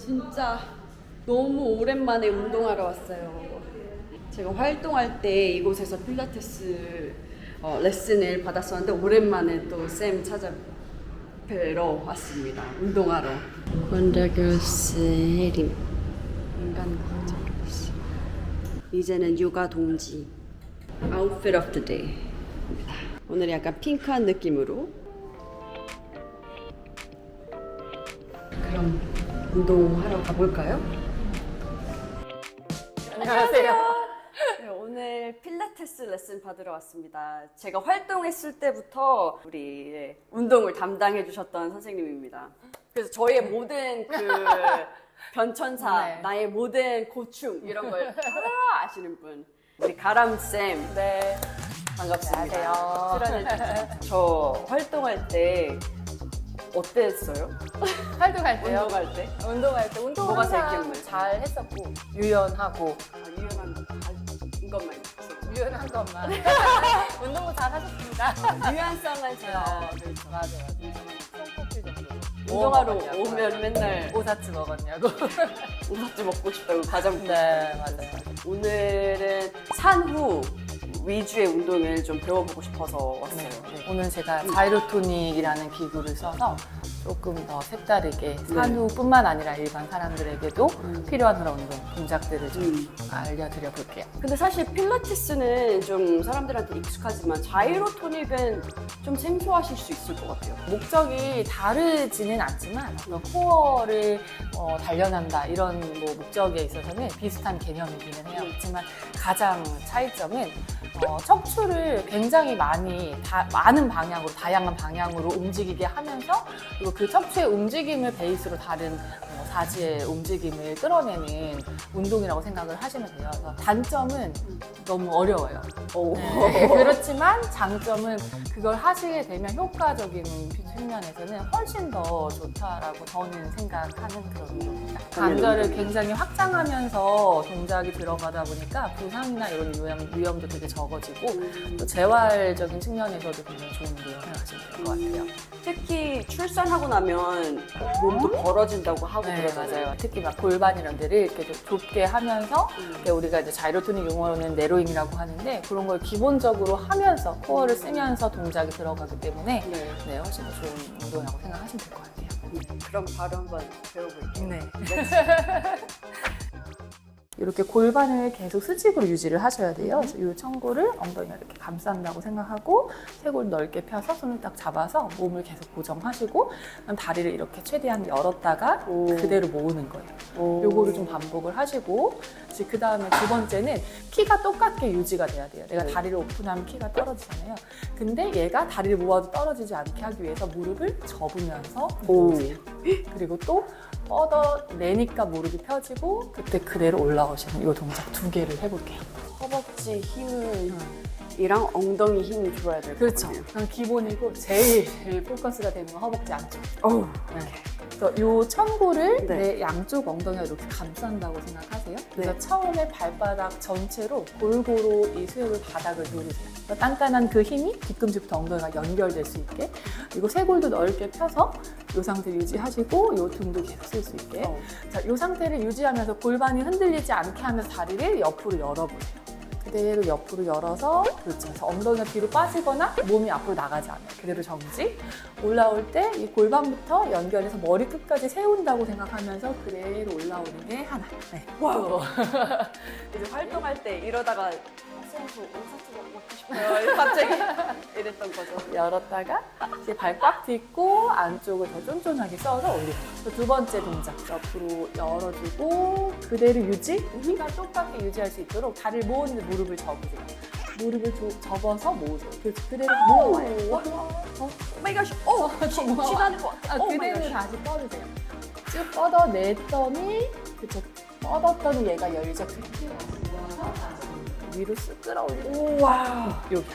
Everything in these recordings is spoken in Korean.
진짜 너무 오랜만에 운동하러 왔어요. 제가 활동할 때 이곳에서 필라테스 레슨을 받았었는데 오랜만에 또 쌤 찾아뵈러 왔습니다. 운동하러. 원더걸스 해림 인간 원더걸스. 이제는 육아 동지 아웃핏 오브 더 데이입니다. 오늘 약간 핑크한 느낌으로. 그럼 운동하러 가볼까요? 안녕하세요. 네, 오늘 필라테스 레슨 받으러 왔습니다. 제가 활동했을 때부터 우리 운동을 담당해 주셨던 선생님입니다. 그래서 저의 모든 그 변천사, 네. 나의 모든 고충 이런 걸 다 아시는 분. 우리 가람쌤. 네. 반갑습니다. 안녕하세요. 출연해 주셔서. 저 활동할 때 어땠어요? 활동할 때요? 운동할 때? 운동할 때 운동을 뭐가 제일 항상 기억나요? 잘 했었고 유연하고 유연한 것만 있어요. 유연한 것만 운동도 잘 하셨습니다. 유연성은 제가 그렇죠. 맞아. 손꼽힐 정도. 운동하러 뭐 먹었냐고. 오면 맨날 오사츠 먹었냐고. 오사츠 먹고 싶다고 과자 먹고 네, 싶다고. 맞아요. 오늘은 산후 위주의 운동을 좀 배워보고 싶어서 왔어요. 네. 오늘 제가 자이로토닉이라는 기구를 써서 조금 더 색다르게 산후뿐만 아니라 일반 사람들에게도 필요한 그런 운동 동작들을 좀 알려드려 볼게요. 근데 사실 필라테스는 좀 사람들한테 익숙하지만 자이로토닉은 좀 생소하실 수 있을 것 같아요. 목적이 다르지는 않지만 코어를 단련한다 이런 뭐 목적에 있어서는 비슷한 개념이기는 해요. 그렇지만 가장 차이점은 척추를 굉장히 많은 방향으로 다양한 방향으로 움직이게 하면서 그리고 그 척추의 움직임을 베이스로 다른 사지의 움직임을 끌어내는 운동이라고 생각을 하시면 돼요. 그래서 단점은 너무 어려워요. 네. 그렇지만 장점은 그걸 하시게 되면 효과적인 측면에서는 훨씬 더 좋다라고 저는 생각하는 그런 운동입니다. 관절을 굉장히 확장하면서 동작이 들어가다 보니까 부상이나 이런 위험도 되게 적어지고 또 재활적인 측면에서도 굉장히 좋은 운동이라고 생각하시면 될 것 같아요. 특히 출산하고 나면 몸도 벌어진다고 하고 네, 그러잖아요. 맞아요. 특히 막 골반 이런 데를 이렇게 좀 좁게 하면서 이렇게 우리가 이제 자이로토닉 용어로는 내로잉이라고 하는데 그런 걸 기본적으로 하면서 코어를 쓰면서 동작이 들어가기 때문에 네. 훨씬 더 좋은 운동이라고 생각하시면 될 것 같아요. 그럼 바로 한번 배워볼게요. 네. 이렇게 골반을 계속 수직으로 유지를 하셔야 돼요. 그래서 이 청골을 엉덩이가 이렇게 감싼다고 생각하고 쇄골 넓게 펴서 손을 딱 잡아서 몸을 계속 고정하시고 그럼 다리를 이렇게 최대한 열었다가 그대로 모으는 거예요. 요거를 좀 반복을 하시고 그 다음에 두 번째는 키가 똑같게 유지가 돼야 돼요. 내가 다리를 오픈하면 키가 떨어지잖아요. 근데 얘가 다리를 모아도 떨어지지 않게 하기 위해서 무릎을 접으면서 모으세요. 그리고 또 뻗어내니까 무릎이 펴지고 그때 그대로 올라오시는 이 동작 두 개를 해볼게요. 허벅지 힘이랑 엉덩이 힘이 좋아야 될 것 그렇죠. 같아요. 그건 기본이고 제일 포커스가 되는 건 허벅지 안쪽. 어우, 그래서 이 천골을 네. 내 양쪽 엉덩이가 이렇게 감싼다고 생각하세요. 그래서 네. 처음에 발바닥 전체로 골고루 이 수혈을 바닥을 누르세요. 그래서 단단한 그 힘이 뒤꿈치부터 엉덩이가 연결될 수 있게 그리고 쇄골도 넓게 펴서 이 상태를 유지하시고 이 등도 계속 쓸 수 있게 자, 이 상태를 유지하면서 골반이 흔들리지 않게 하면서 다리를 옆으로 열어보세요. 그대로 옆으로 열어서 그렇죠. 그래서 엉덩이가 뒤로 빠지거나 몸이 앞으로 나가지 않아요. 그대로 정지. 올라올 때 이 골반부터 연결해서 머리 끝까지 세운다고 생각하면서 그대로 올라오는 게 하나. 네. 와우. 이제 활동할 때 이러다가 쌤저 오사츠 먹고 싶어요. 갑자기 이랬던 거죠. 열었다가 이제 발 꽉 딛고 안쪽을 더 쫀쫀하게 써서 올리고 두 번째 동작 옆으로 열어주고 그대로 유지 키가 똑같게 유지할 수 있도록 다리를 모으는데 무릎을 접으세요. 무릎을 접어서 모으세요. 그대로 모아요. 오마이갓, 지나는 것 같아. 그대로 다시 뻗으세요. 쭉 뻗어냈더니 그쵸. 뻗었더니 얘가 열죠. 위로 쓱 끌어올리고 우와. 여기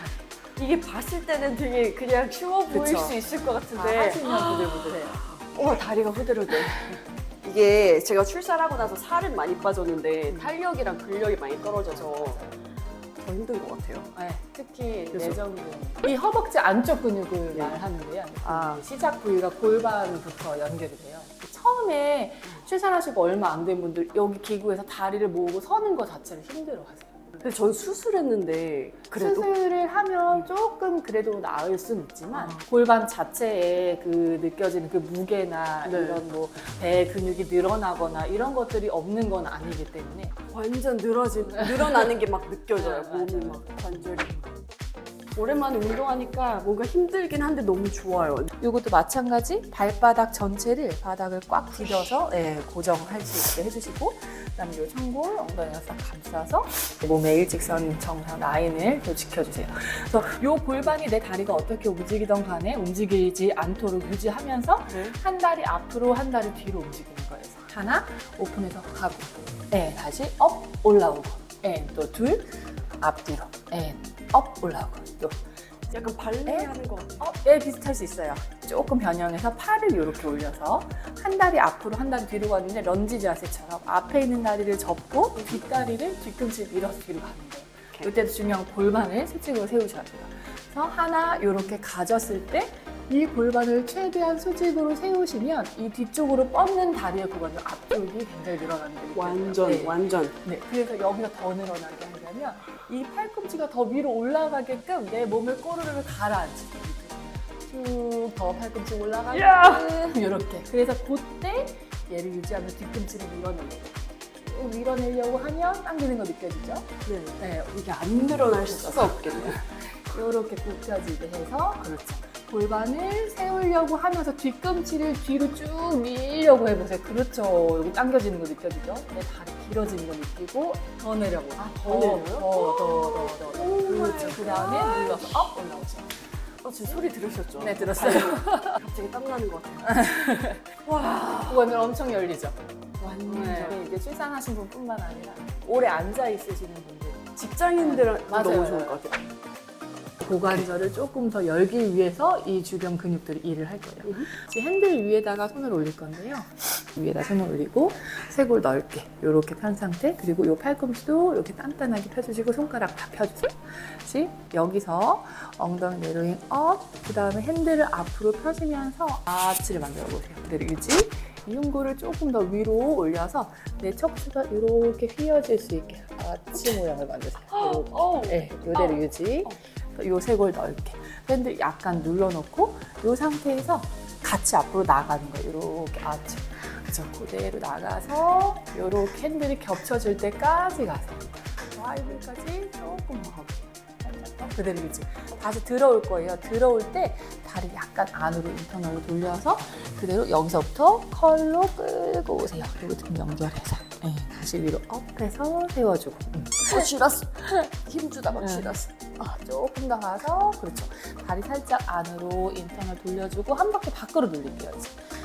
이게 봤을 때는 되게 그냥 쉬워 보일 그쵸. 수 있을 것 같은데 하시면 부들부들해요. 다리가 후들후들. 이게 제가 출산하고 나서 살은 많이 빠졌는데 탄력이랑 근력이 많이 떨어져서 더 힘든 것 같아요. 네, 특히 그죠? 내전 근육. 이 허벅지 안쪽 근육을 말하는데요. 아. 시작 부위가 골반부터 연결이 돼요. 처음 처음에 출산하시고 얼마 안 된 분들 여기 기구에서 다리를 모으고 서는 거 자체를 힘들어하세요. 근데 전 수술했는데 그래도 수술을 하면 조금 그래도 나을 수는 있지만 골반 자체에 그 느껴지는 그 무게나 네. 이런 뭐 배 근육이 늘어나거나 이런 것들이 없는 건 아니기 때문에 완전 늘어나는 게 막 느껴져요. 네, 몸이 맞아요. 막 관절이. 오랜만에 운동하니까 뭔가 힘들긴 한데 너무 좋아요. 이것도 마찬가지 발바닥 전체를 바닥을 꽉 디뎌서 고정할 수 있게 해주시고 그다음에 이 청골 엉덩이가 싹 감싸서 몸의 일직선 정상 라인을 또 지켜주세요. 그래서 이 골반이 내 다리가 어떻게 움직이던 간에 움직이지 않도록 유지하면서 네. 한 다리 앞으로 한 다리 뒤로 움직이는 거예요. 하나 오픈해서 가고 다시 업 올라오고 또 둘 앞뒤로 업 올라오고 또 약간 발레 하는 거 같아요. 비슷할 수 있어요. 조금 변형해서 팔을 이렇게 올려서 한 다리 앞으로 한 다리 뒤로 가는데 런지 자세처럼 앞에 있는 다리를 접고 뒷다리를 뒤꿈치 밀어서 뒤로 가는 거예요. 오케이. 이때도 중요한 골반을 수직으로 세우셔야 돼요. 그래서 하나 이렇게 가졌을 때 이 골반을 최대한 수직으로 세우시면 이 뒤쪽으로 뻗는 다리의 구간이 앞쪽이 굉장히 늘어나는 게 느껴져요. 완전. 네, 그래서 여기가 더 늘어나게 하려면 이 팔꿈치가 더 위로 올라가게끔 내 몸을 꼬르르 가라앉히고 쭉 더 팔꿈치 올라가게끔 이렇게. 그래서 그때 얘를 유지하면서 뒤꿈치를 밀어내려고 쭉 밀어내려고 하면 당기는 거 느껴지죠? 네. 이게 안 늘어날 수가 없겠네요. 이렇게 굽혀지게 해서 그렇죠. 골반을 세우려고 하면서 뒤꿈치를 뒤로 쭉 밀려고 해보세요. 그렇죠. 여기 당겨지는 거 느껴지죠? 내 다리 길어지는 거 느끼고 더 내려고. 더 내려요? 더. 그렇죠. 그 다음에 눌러서 업 올라오죠. 지금 소리 들으셨죠? 네, 들었어요. 갑자기 땀나는 것 같아요. 와, 구간을 엄청 열리죠. 완전. 네, 이게 출산하신 분뿐만 아니라 오래 앉아 있으시는 분들. 직장인들은 맞아요. 너무 좋을 것 같아요. 고관절을 조금 더 열기 위해서 이 주변 근육들이 일을 할 거예요. 지금 핸들 위에다가 손을 올릴 건데요. 위에다 손을 올리고 쇄골 넓게 이렇게 편 상태, 그리고 이 팔꿈치도 이렇게 단단하게 펴주시고 손가락 다 펴주세요. 다시 여기서 엉덩이 내로잉 업, 그 다음에 핸들을 앞으로 펴시면서 아치를 만들어 보세요. 그대로 유지. 이흉골을 조금 더 위로 올려서 내 척추가 이렇게 휘어질 수 있게 아치 모양을 만드세요. 이대로 유지. 요 쇄골 넓게 핸들 약간 눌러놓고 이 상태에서 같이 앞으로 나가는 거예요. 이렇게 아치 그죠? 그대로 나가서 이렇게 핸들이 겹쳐질 때까지 가세요. 와이블까지 조금 더 가볼게요. 살짝 더 그대로 유지. 다시 들어올 거예요. 들어올 때 다리 약간 안으로 인터널로 돌려서 그대로 여기서부터 컬로 끌고 오세요. 그리고 등 연결해서 다시 위로 업해서 세워주고 쉬었어. 힘주다가 쉬었어. 조금 더 가서 그렇죠. 다리 살짝 안으로 인터널 돌려주고 한 바퀴 밖으로 돌릴게요.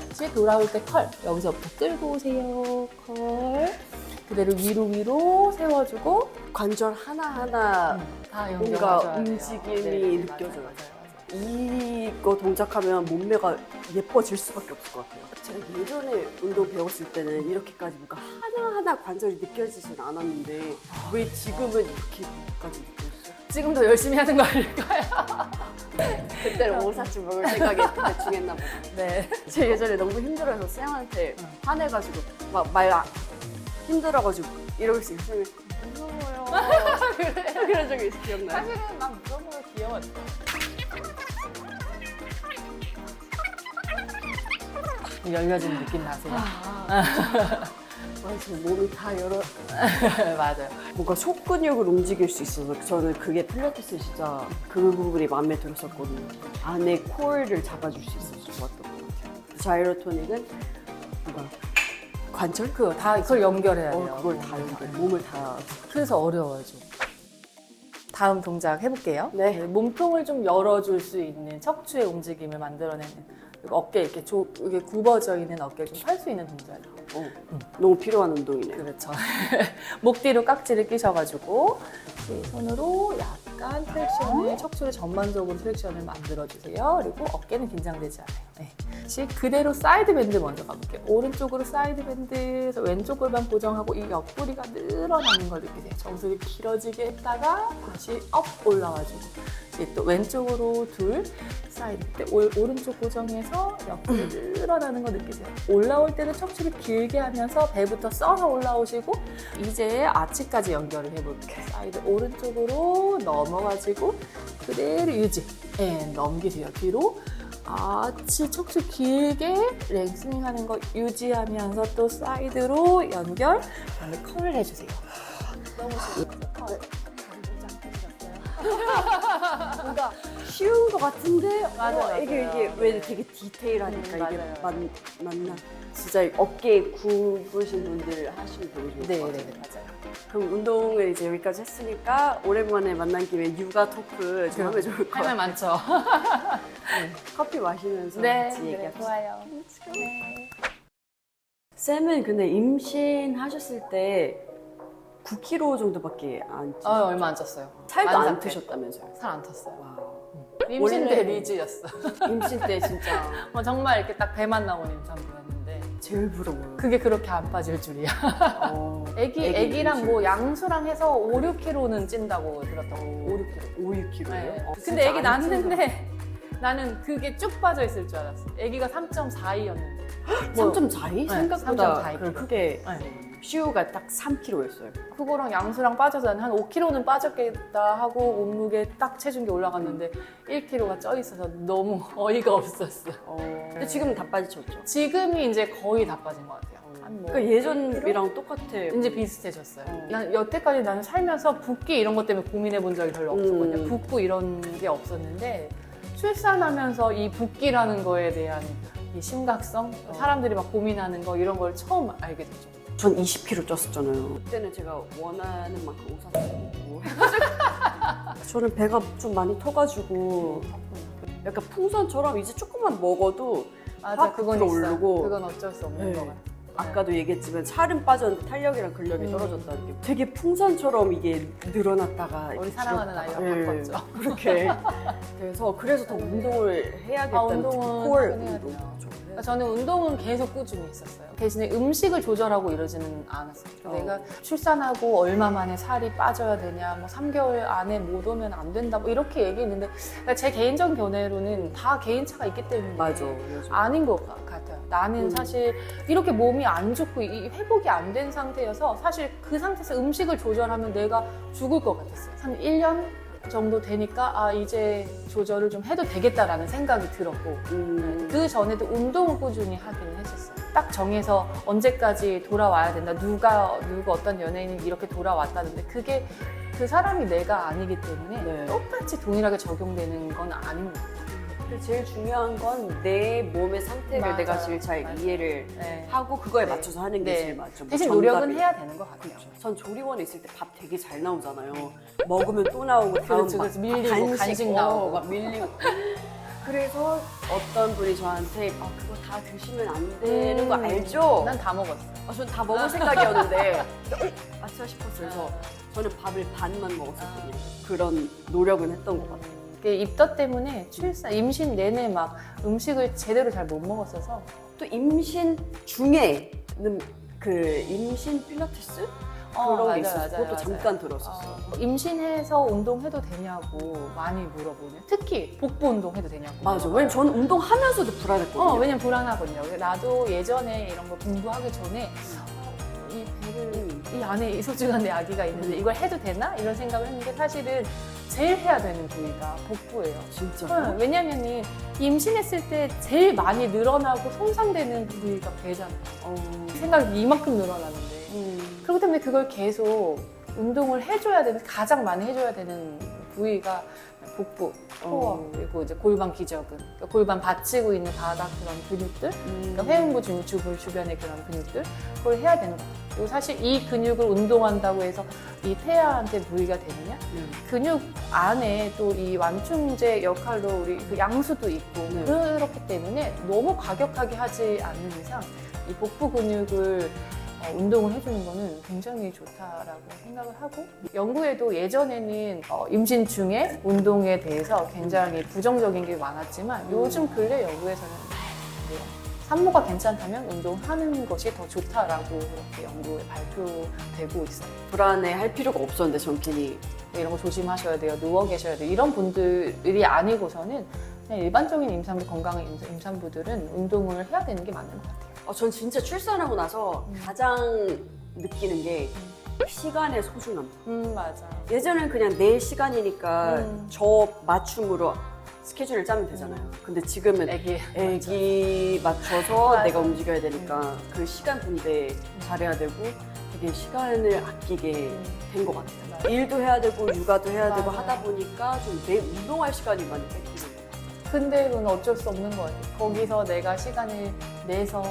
다시 돌아올 때 컬 여기서부터 끌고 오세요. 컬 그대로 위로 세워주고 관절 하나하나 다 뭔가 연결해줘야 돼요. 움직임이 네, 느껴져요. 맞아요. 이거 동작하면 몸매가 예뻐질 수밖에 없을 것 같아요. 제가 예전에 운동 배웠을 때는 이렇게까지 뭔가 하나하나 관절이 느껴지진 않았는데 왜 지금은 이렇게까지 느껴졌어요? 지금 더 열심히 하는 거 아닐까요? 그때는 오사치 먹을 생각이 대충 했나 보다. 네. 제가 예전에 너무 힘들어서 쌤한테 화내가지고 막 말 힘들어가지고 이러고 있어요. 쌤이 무서워요. 그런 적이 있어 기억나요? 사실은 막 무서운 거 귀여웠죠. 열려지는 느낌 나세요? 저 몸이 다 여러 맞아요. 뭔가 속근육을 움직일 수 있어서 저는 그게 필라테스 진짜 그 부분이 마음에 들었었거든요. 안에 코어를 잡아줄 수 있어서 좋았던 것 같아요. 자이로토닉은 뭔가 관절? 그걸 연결해야 돼요. 그걸 다 연결, 몸을 다. 그래서 어려워요, 좀. 다음 동작 해볼게요. 네. 몸통을 좀 열어줄 수 있는 척추의 움직임을 만들어내는 그리고 어깨 이렇게 이게 굽어져 있는 어깨를 좀 펼 수 있는 동작이에요. 너무 필요한 운동이네요. 그렇죠. 목 뒤로 깍지를 끼셔가지고 손으로 약간 트랙션을 척추를 전반적으로 트랙션을 만들어주세요. 그리고 어깨는 긴장되지 않아요. 다시 그대로 사이드 밴드 먼저 가볼게요. 오른쪽으로 사이드 밴드에서 왼쪽 골반 고정하고 이 옆구리가 늘어나는 걸 느끼세요. 정수리 길어지게 했다가 다시 업 올라와주고 이제 또 왼쪽으로 둘 사이드 때 오른쪽 고정해서 옆구리 늘어나는 거 느끼세요. 올라올 때는 척추를 길게 하면서 배부터 써서 올라오시고 이제 아치까지 연결을 해볼게요. 사이드 오른쪽으로 넘어가지고 그대로 유지. 넘기세요. 뒤로 아치 척추 길게 랭스닝 하는 거 유지하면서 또 사이드로 연결 그다음에 컬을 해주세요. 너무 쉬워요. 컬. 뭔가 쉬운 것 같은데 맞아요. 이게 왜 되게 디테일하니까 이게 맞아요. 맞나? 진짜 어깨 굽으신 분들 하시면 되게 좋을 것 네, 같아요. 네, 맞아요. 그럼 운동을 이제 여기까지 했으니까 오랜만에 만난 김에 육아 토크 좀 하면 좋을 것 할 말 같아요. 많죠. 커피 마시면서 네, 같이 얘기합시다. 좋아요. 네. 쌤은 근데 임신하셨을 때 9kg 정도밖에 안 찌셨죠? 얼마 안 쪘어요. 살도 많이 안 쪘대. 드셨다면서요? 살 안 탔어요. 와우. 임신 때 원래- 리즈였어. 임신 때 진짜 정말 이렇게 딱 배만 나온 임산부였는데 제일 부러워요. 그게 그렇게 안 빠질 줄이야. 어, 애기랑 임신. 뭐 양수랑 해서 5, 6kg는 찐다고 들었던 거. 5, 6kg, 5, 6kg예요? 네. 근데 애기 낳았는데 나는 그게 쭉 빠져 있을 줄 알았어. 애기가 3.42였는데. 3.42? 네, 생각보다 3.42. 크게 네. 시우가 딱 3kg였어요. 그거랑 양수랑 빠져서 한 5kg는 빠졌겠다 하고 몸무게 딱 체중계 올라갔는데 1kg가 쪄 있어서 너무 어이가 없었어. 근데 지금은 다 빠지셨죠? 지금이 이제 거의 다 빠진 것 같아요. 한 뭐 그러니까 예전이랑 똑같아. 이제 비슷해졌어요. 어. 난 여태까지 나는 살면서 붓기 이런 것 때문에 고민해 본 적이 별로 없었거든요. 붓고 이런 게 없었는데 출산하면서 이 붓기라는 거에 대한 이 심각성, 사람들이 막 고민하는 거 이런 걸 처음 알게 됐죠. 전 20kg 쪘었잖아요. 그때는 제가 원하는 만큼 옷 사서 먹고 저는 배가 좀 많이 터가지고 약간 풍선처럼 이제 조금만 먹어도 맞아, 확 그건 있어. 오르고. 그건 어쩔 수 없는 네. 것 같아. 아까도 얘기했지만 살은 빠졌는데 탄력이랑 근력이 떨어졌다 이렇게 되게 풍선처럼 이게 늘어났다가 우리 이렇게 사랑하는 줄었다가. 아이가 네, 바꿨죠. 그렇게 그래서 더 운동을 해야겠다는 운동은 콜 하긴 해야 운동. 돼요. 그렇죠. 그러니까 저는 운동은 계속 꾸준히 했었어요. 대신에 음식을 조절하고 이러지는 않았어요. 내가 출산하고 얼마 만에 살이 빠져야 되냐, 뭐 3개월 안에 못 오면 안 된다, 뭐 이렇게 얘기했는데 그러니까 제 개인적 견해로는 다 개인차가 있기 때문에 맞아. 아닌 것 같아요. 나는 사실 이렇게 몸이 안 좋고 이 회복이 안 된 상태여서 사실 그 상태에서 음식을 조절하면 내가 죽을 것 같았어요. 한 1년 정도 되니까 이제 조절을 좀 해도 되겠다라는 생각이 들었고 그 전에도 운동을 꾸준히 하기는 했었어요. 딱 정해서 언제까지 돌아와야 된다. 누가 어떤 연예인이 이렇게 돌아왔다는데 그게 그 사람이 내가 아니기 때문에 네. 똑같이 동일하게 적용되는 건 아닌 것 같아요. 근데 제일 중요한 건 내 몸의 상태를 맞아요. 내가 제일 잘 맞아요. 이해를 네. 하고 그거에 네. 맞춰서 하는 게 네. 제일 맞죠. 뭐 대신 정답이- 노력은 해야 되는 것 같아요. 그렇죠. 전 조리원에 있을 때 밥 되게 잘 나오잖아요. 먹으면 또 나오고 다음 그렇죠. 막 그래서 밀리고 간식 나오고. 막 밀리고. 그래서 어떤 분이 저한테 그거 다 드시면 안 되는 거 알죠? 난 다 먹었어. 전 다 먹을 생각이었는데 아차 싶었어요. 그래서 저는 밥을 반만 먹었었거든요. 그런 노력은 했던 것 같아요. 그 입덧 때문에 임신 내내 막 음식을 제대로 잘 못 먹었어서 또 임신 중에는 그 임신 필라테스? 그런 게 있어서 그것도 잠깐 들었었어요. 임신해서 운동해도 되냐고 많이 물어보네요. 특히 복부 운동해도 되냐고. 맞아. 왜냐면 저는 운동하면서도 불안했거든요. 왜냐면 불안하거든요. 나도 예전에 이런 거 공부하기 전에 이 배를 이 안에 이 소중한 내 아기가 있는데 이걸 해도 되나? 이런 생각을 했는데 사실은 제일 해야 되는 부위가 복부예요. 진짜. 왜냐면은 임신했을 때 제일 많이 늘어나고 손상되는 부위가 배잖아요. 생각이 이만큼 늘어나는데. 그렇기 때문에 그걸 계속 운동을 해줘야 되는, 가장 많이 해줘야 되는 부위가 복부, 코어, 그리고 이제 골반 기저근, 그러니까 골반 받치고 있는 바닥 그런 근육들, 그러니까 회음부 주변의 그런 근육들, 그걸 해야 되는 거예요. 그리고 사실 이 근육을 운동한다고 해서 이 태아한테 무리가 되느냐? 근육 안에 또 이 완충제 역할로 우리 그 양수도 있고 그렇기 때문에 너무 과격하게 하지 않는 이상 이 복부 근육을 운동을 해주는 거는 굉장히 좋다라고 생각을 하고 연구에도 예전에는 임신 중에 운동에 대해서 굉장히 부정적인 게 많았지만 요즘 근래 연구에서는 돼요. 산모가 괜찮다면 운동하는 것이 더 좋다라고 이렇게 연구에 발표되고 있어요. 불안해할 필요가 없었는데 정신이. 이런 거 조심하셔야 돼요. 누워 계셔야 돼요. 이런 분들이 아니고서는 그냥 일반적인 임산부, 건강한 임산부들은 운동을 해야 되는 게 맞는 것 같아요. 전 진짜 출산하고 나서 가장 느끼는 게 시간의 소중함. 맞아. 예전엔 그냥 내 시간이니까 음. 저 맞춤으로 스케줄을 짜면 되잖아요. 근데 지금은 애기 맞춰서 맞아. 내가 움직여야 되니까 그 시간 분배 잘해야 되고 되게 시간을 아끼게 된 것 같아요. 맞아. 일도 해야 되고 육아도 해야 되고 맞아. 하다 보니까 좀 내 운동할 시간이 많이 뺏기는 것 같아요. 근데 그건 어쩔 수 없는 것 같아요. 거기서 내가 시간을 내서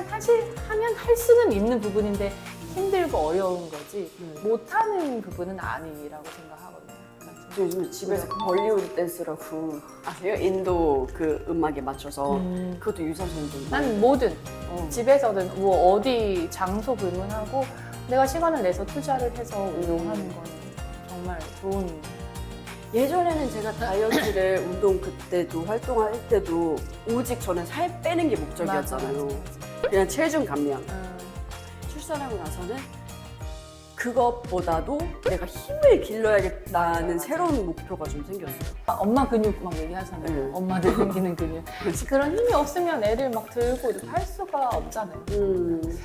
사실 하면 할 수는 있는 부분인데 힘들고 어려운 거지 못하는 부분은 아니라고 생각하거든요. 요즘 집에서 그 벌리우드 댄스라고 아세요? 인도 그 음악에 맞춰서 그것도 유산소 운동. 난 뭐든 집에서든 뭐 어디 장소 불문하고 내가 시간을 내서 투자를 해서 운동하는 건 정말 좋은. 예전에는 제가 다이어트를 운동 그때도 활동할 때도 오직 저는 살 빼는 게 목적이었잖아요. 맞아. 그냥 체중 감량. 출산하고 나서는 그것보다도 내가 힘을 길러야겠다는 새로운 목표가 좀 생겼어요. 엄마 근육 막 얘기하잖아요. 네. 엄마들 생기는 근육. 그런 힘이 없으면 애를 막 들고 이렇게 할 수가 없잖아요.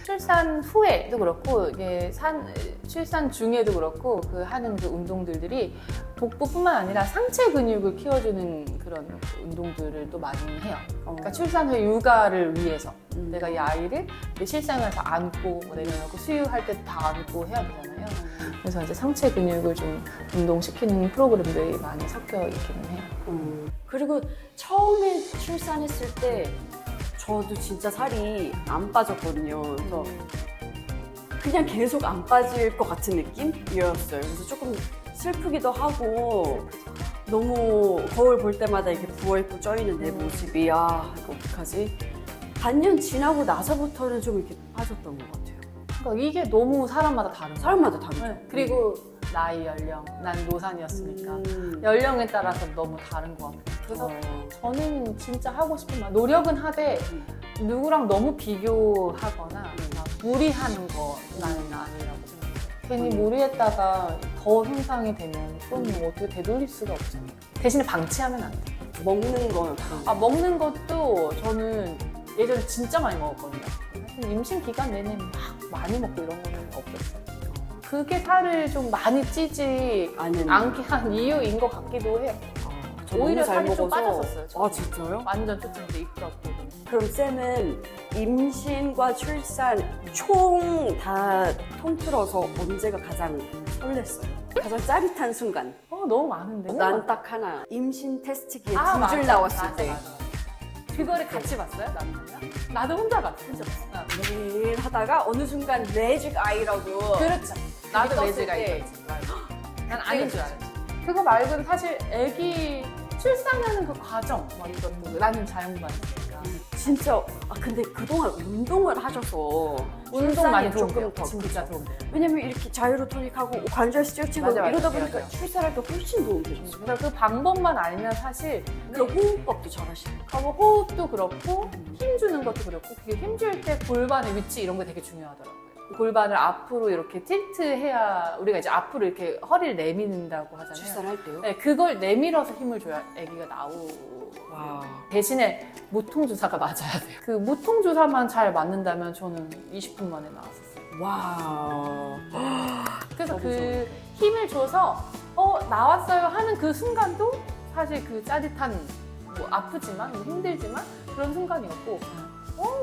출산 후에도 그렇고 이게 출산 중에도 그렇고 그 하는 그 운동들이 복부뿐만 아니라 상체 근육을 키워주는 그런 운동들을 또 많이 해요. 그러니까 출산 후 육아를 위해서 내가 이 아이를 내 실생활에서 안고 뭐 내려놓고 수유할 때 다 안고 해야 되잖아요. 그래서 이제 상체 근육을 좀 운동시키는 프로그램들이 많이 섞여 있기는 해요. 그리고 처음에 출산했을 때 저도 진짜 살이 안 빠졌거든요. 그래서 그냥 계속 안 빠질 것 같은 느낌이었어요. 그래서 조금 슬프기도 하고 너무 거울 볼 때마다 이렇게 부어있고 쪄있는 내 모습이 이거 어떡하지? 반년 지나고 나서부터는 좀 이렇게 빠졌던 것 같아요. 그러니까 이게 너무 사람마다 다른 거예요. 사람마다 다르죠. 네. 그리고 나이, 연령, 난 노산이었으니까 연령에 따라서 너무 다른 것 같고 그래서 저는 진짜 하고 싶은 말 노력은 하되 누구랑 너무 비교하거나 막 무리하는 거 나는 아니라고 생각해요. 괜히 무리했다가 더 손상이 되면 그건 뭐 어떻게 되돌릴 수가 없잖아요. 대신에 방치하면 안 돼. 먹는 거 먹는 것도 저는 예전에 진짜 많이 먹었거든요. 하여튼 임신 기간 내내 막 많이 먹고 이런 거는 없었어요. 그게 살을 좀 많이 찌지 않게 한 이유인 것 같기도 해요. 오히려 살이 좀 빠졌었어요. 저는. 진짜요? 완전 쫓는데 이끌었고. 그럼 쌤은 임신과 출산 총 다 통틀어서 언제가 가장 설렜어요? 가장 짜릿한 순간? 너무 많은데. 난 딱 하나. 임신 테스트기에 맞아. 두 줄 나왔을 때. 맞아. 그거를 같이 봤어요? 남편이랑? 나도 혼자 봤어. 매일 하다가 어느 순간 매직 아이라고. 그렇죠. 나도 떴을 매즈가 때. 있었지. 난 아닌 줄 알았지. 그거 말고는 사실 애기 출산하는 그 과정 막 이것도 나는 자연분만이니까 진짜 근데 그동안 운동을 하셔서 운동 많이 조금 도움돼요. 더 진짜 도움돼요. 왜냐면 이렇게 자유로 토닉하고 관절 스트레칭 맞아, 맞아. 이러다 보니까 맞아. 출산할 때 훨씬 도움되셨어요. 그래서 그 방법만 알면 사실 그 호흡법도 잘하시고. 호흡도 그렇고 힘 주는 것도 그렇고 그게 힘 줄 때 골반의 위치 이런 게 되게 중요하더라고요. 골반을 앞으로 이렇게 틸트해야 우리가 이제 앞으로 이렇게 허리를 내미는다고 하잖아요. 출산할 때요? 네, 그걸 내밀어서 힘을 줘야 아기가 나오고 대신에 무통주사가 맞아야 돼요. 그 무통주사만 잘 맞는다면 저는 20분 만에 나왔었어요. 와. 그래서 그 힘을 줘서 나왔어요 하는 그 순간도 사실 그 짜릿한 뭐 아프지만 뭐 힘들지만 그런 순간이었고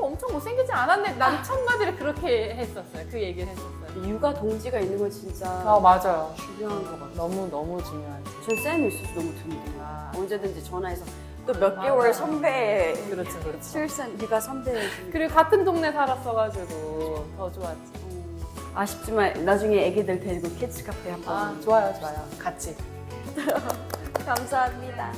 엄청 못생기지 않았는데 난 첫 마디를 그렇게 했었어요. 그 얘기를 했었어요. 육아 동지가 있는 건 진짜 맞아요. 중요한 것 같아요. 너무 중요하지. 저 쌤이 있어서 너무 든든해요. 언제든지 전화해서 또 몇 맞아. 개월 선배 그렇죠. 출산 육아 선배 그리고 같은 동네 살았어가지고 더 좋았지. 아쉽지만 나중에 애기들 데리고 키즈 카페 한번 좋아요. 같이. 감사합니다.